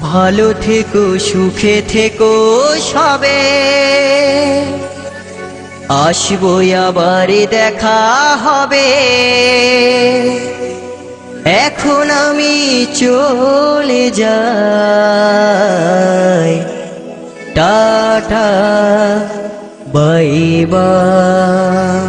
ভালো থেকো সুখে থেকো সবে, আসবো আবার দেখা হবে। এখন আমি চলে যাই, টাটা বাই বাই।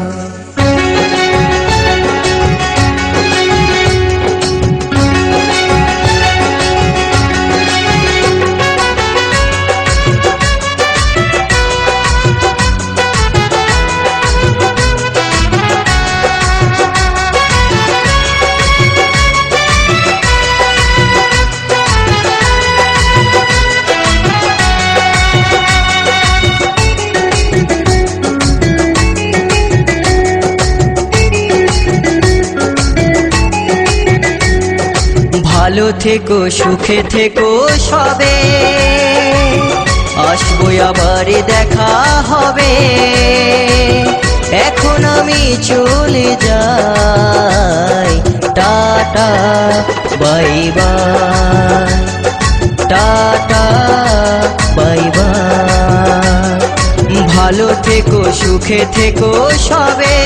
ভালো থেকো সুখে থেকো সবে, আসবো আবার দেখা হবে। এখন আমি চলে যাই, tata bye bye, tata bye by. ভালো থেকো সুখে থেকো সবে,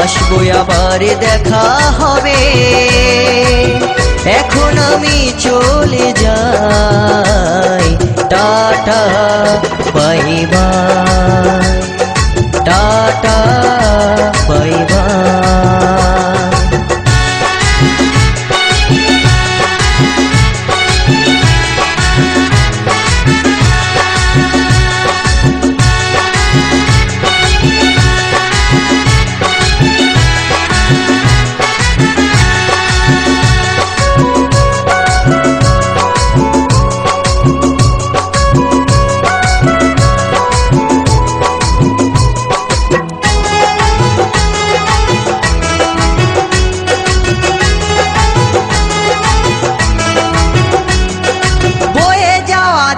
আসবো আবার দেখা হবে। এখন আমি চলে যাই, tata bye bye, tata bye by.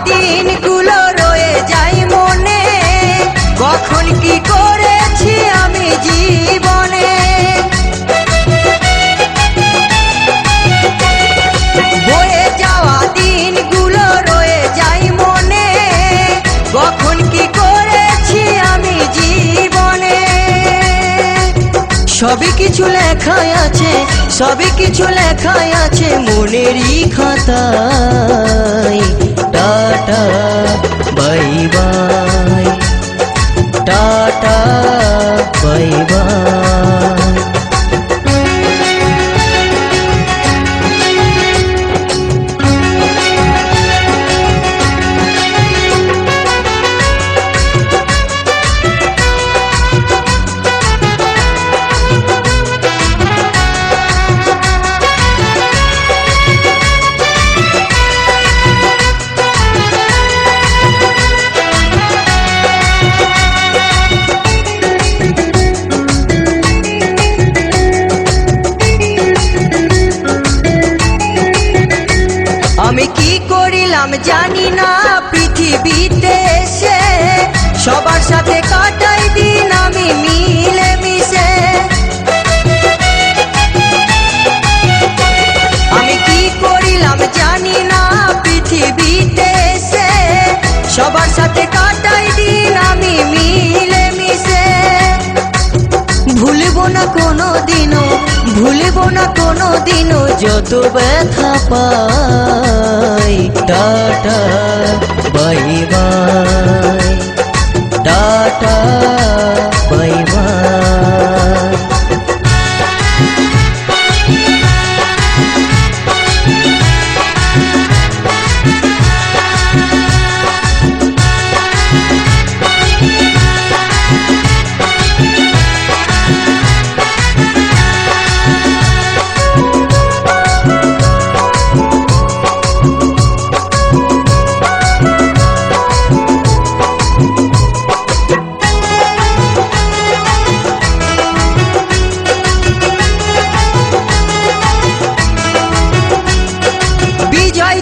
দিনগুলো রয়ে যায় মনে, কখন কি করেছি আমি জীবনে। বয়ে যাওয়া দিনগুলো রয়ে যায় মনে, কখন কি করেছি আমি জীবনে। সবই কিছু লেখাই আছে, সবই কিছু লেখাই আছে মনেরই খাতায়। Tata bye bye, tata bye by. আমি কি করিলাম জানি না পৃথিবীতে এসে, সবার সাথে কাটাই দিন আমি মিলে মিশে। আমি কি করিলাম জানি না পৃথিবীতে এসে, সবার সাথে কাটাই দিন আমি মিলে মিশে। ভুলবো না কোনো দিনও, ভুলবো না কোনো দিনও যত ব্যথা পাই। Tata bye bye, tata bye bye.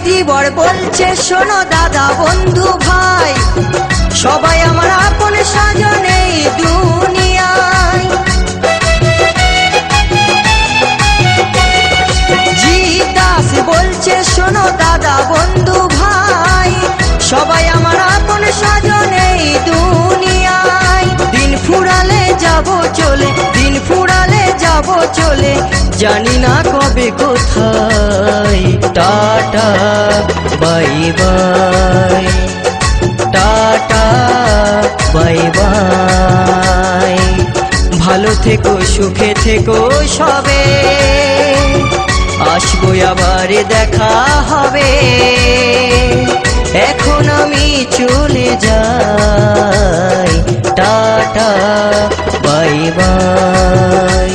দিবর বলছে শোনো দাদা বন্ধু ভাই, সবাই আমার আপন সাজন এই দুনিয়ায়। জিদা দাদা বন্ধু ভাই সবাই আমার আপন স্বজন এই দুনিয়ায়। দিন ফুরালে যাব চলে, দিন ফুরালে যাব চলে, জানি না কবে কোথায়। Tata bye bye, tata bye by. ভালো থেকো সুখে থেকো সবে, আসবো আবার দেখা হবে। এখন আমি চলে যাই, টাটা বাই বাই।